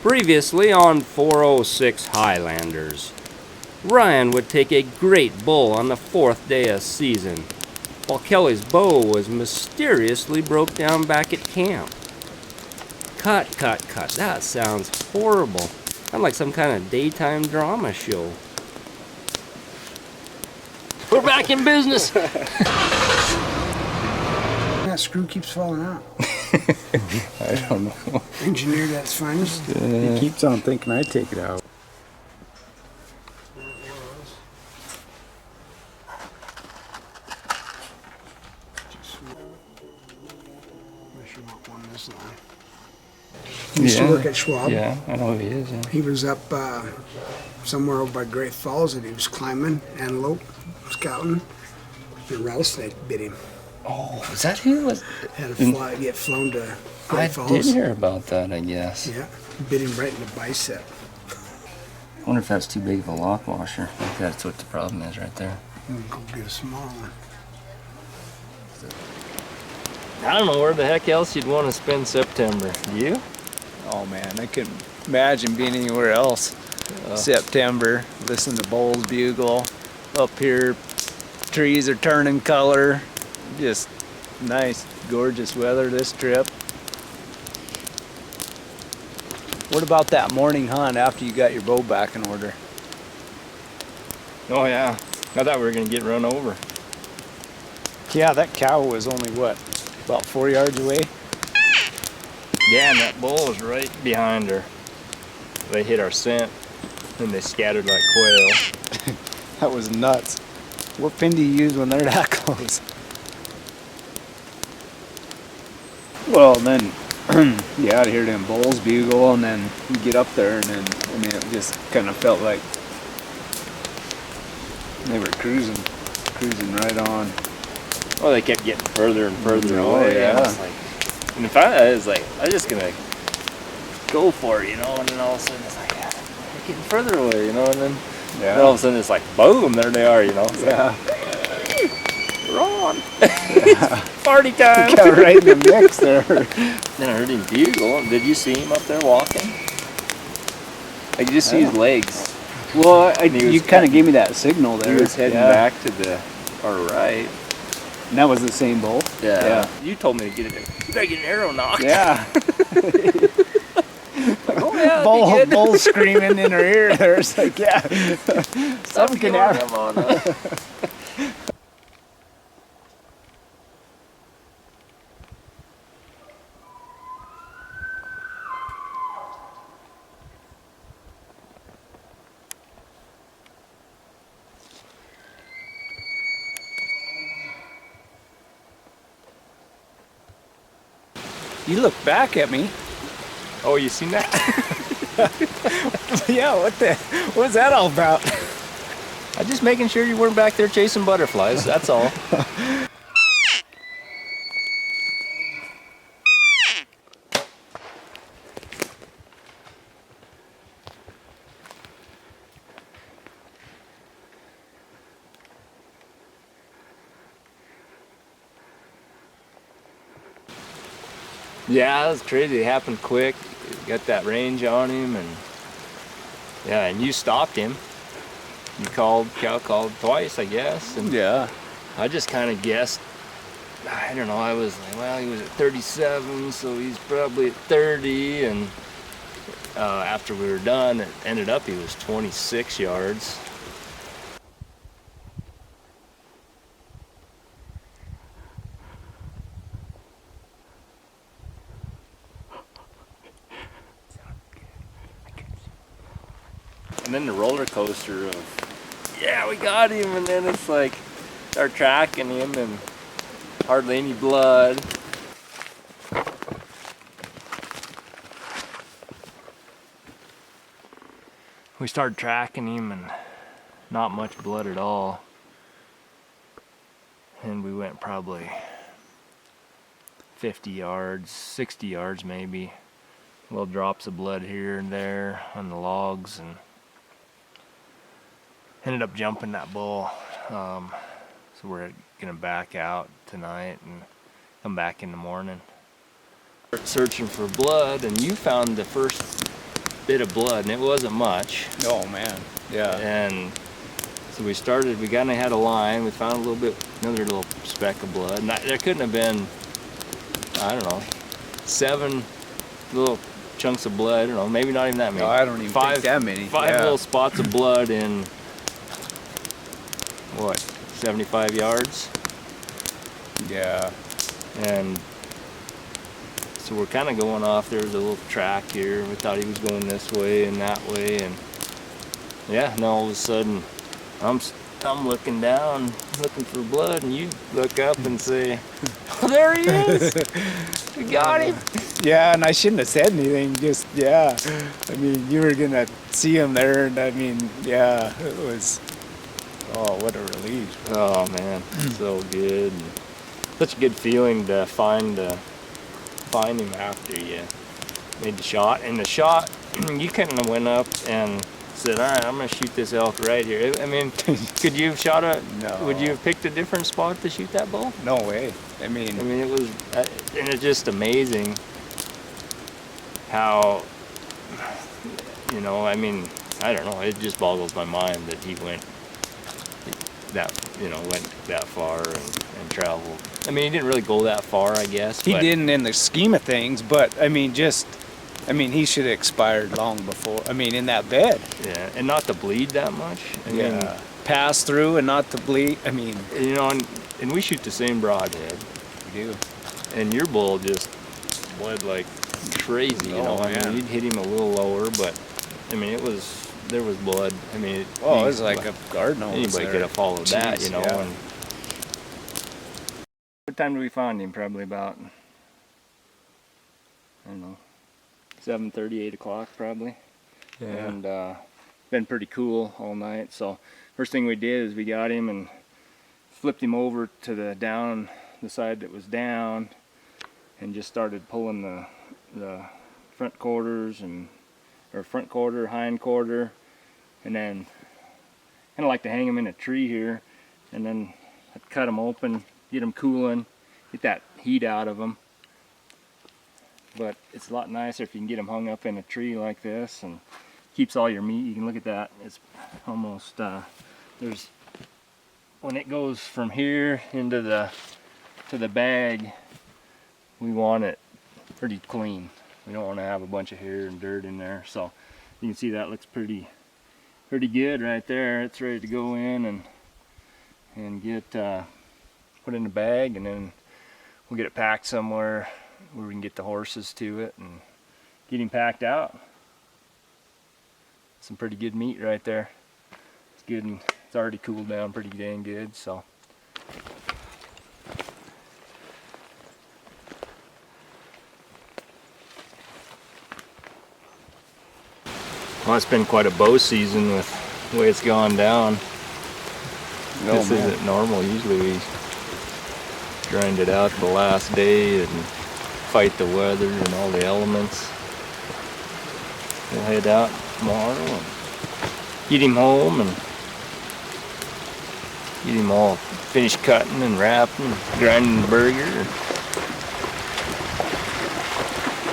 Previously on 406 Highlanders, Ryan would take a great bull on the 4th day of season, while Kelly's bow was mysteriously broke down back at camp. Cut, that sounds horrible. Sounds like some kind of daytime drama show. We're back in business! That screw keeps falling out. I don't know. Engineered at its finest. He keeps on thinking I take it out. He used to work at Schwab. Yeah, I know who he is. Yeah. He was up somewhere over by Great Falls that he was climbing, antelope, scouting. The rattlesnake bit him. Oh, was that who was? Had to get flown to Great Falls. I did hear about that, I guess. Yeah, bit him right in the bicep. I wonder if that's too big of a lock washer. I think that's what the problem is right there. Go get a small one. I don't know where the heck else you'd want to spend September. You? Oh man, I couldn't imagine being anywhere else. September, listen to bulls bugle. Up here, trees are turning color. Just nice, gorgeous weather this trip. What about that morning hunt after you got your bow back in order? Oh yeah, I thought we were gonna get run over. Yeah, that cow was only what, about 4 yards away? Yeah, and that bull was right behind her. They hit our scent, and they scattered like quail. That was nuts. What pin do you use when they're that close? Well, then you out hear them bulls bugle, and then you get up there, and then I mean, it just kind of felt like they were cruising right on. Well, they kept getting further and further away. Yeah. I was like, and I was just gonna go for it, you know. And then all of a sudden it's like, yeah, they're getting further away, you know. And then all of a sudden it's like, boom, there they are, you know. It's like, we're on. Party time. Got right in the mix there. Then I heard him bugle. Did you see him up there walking? I could just see his legs. Well, you kind of gave me that signal there. He was heading back to the our right. And that was the same bull? Yeah. You told me to get it. You gotta get an arrow knocked. Yeah. Like, oh yeah. Bull screaming in her ear there. It's like, yeah. Something can happen. You look back at me. Oh, you seen that? Yeah, what's that all about? I'm just making sure you weren't back there chasing butterflies, that's all. Yeah, it was crazy. It happened quick. Got that range on him, and yeah, and you stopped him. Cal called twice, I guess. And Yeah. I just kind of guessed. I don't know. I was like, well, he was at 37, so he's probably at 30. And after we were done, it ended up he was 26 yards. And then the roller coaster of, yeah, we got him, and then it's like, start tracking him, and hardly any blood. We started tracking him, and not much blood at all. And we went probably 50 yards, 60 yards maybe. Little drops of blood here and there on the logs, and ended up jumping that bull. So we're gonna back out tonight and come back in the morning. Searching for blood, and you found the first bit of blood, and it wasn't much. Oh man, yeah. And so we kind of had a line. We found another little speck of blood. And there couldn't have been, I don't know, 7 little chunks of blood. I don't know, maybe not even that many. No, I don't even think that many. 5 little spots of blood in, what, 75 yards? Yeah. And so we're kind of going off. There was a little track here. We thought he was going this way and that way. And yeah, and all of a sudden, I'm looking down, looking for blood, and you look up and say, "Oh, there he is! We got him!" Yeah, and I shouldn't have said anything. Just yeah, I mean, you were gonna see him there, and I mean, yeah, it was. Oh, what a relief! Oh man, so good. And such a good feeling to find him after you made the shot. And the shot, you kind of went up and said, "All right, I'm gonna shoot this elk right here." I mean, could you have shot No. Would you have picked a different spot to shoot that bull? No way. I mean, it was, and it's just amazing how, I mean, I don't know. It just boggles my mind that he went that far and traveled. I mean, he didn't really go that far, I guess. he didn't in the scheme of things, but I mean, he should have expired long before. I mean, in that bed. Yeah, and not to bleed that much. I mean, pass through and not to bleed. I mean, and we shoot the same broadhead. we do. And your bull just bled like crazy. I mean, you'd hit him a little lower, but I mean, there was blood. I mean, it was like a garden hose. Anybody could have followed that, Yeah. And what time did we find him? Probably about, I don't know, 7:30, 8 o'clock probably. Yeah. And been pretty cool all night. So first thing we did is we got him and flipped him over to the side that was down, and just started pulling the front quarters or front quarter, hind quarter, and then kind of like to hang them in a tree here, and then I'd cut them open, get them cooling, get that heat out of them. But it's a lot nicer if you can get them hung up in a tree like this, and keeps all your meat. You can look at that. It's almost when it goes from here into to the bag, we want it pretty clean. We don't want to have a bunch of hair and dirt in there. So you can see that looks pretty good right there. It's ready to go in and get put in the bag, and then we'll get it packed somewhere where we can get the horses to it and get him packed out. Some pretty good meat right there. It's good, and it's already cooled down pretty dang good. So well, it's been quite a bow season with the way it's gone down. This isn't normal. Usually we grind it out the last day and fight the weather and all the elements. We'll head out tomorrow and get him home and get him all finished cutting and wrapping, grinding the burger.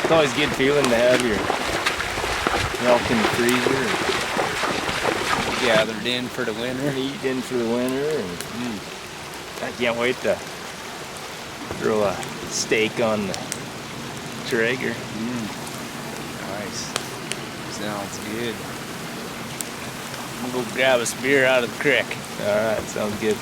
It's always a good feeling to have your elk in the freezer, Gathered in for the winter. eat in for the winter, and I can't wait to throw a steak on the Traeger. Nice. Sounds good. I'm gonna go grab us beer out of the creek. All right, sounds good.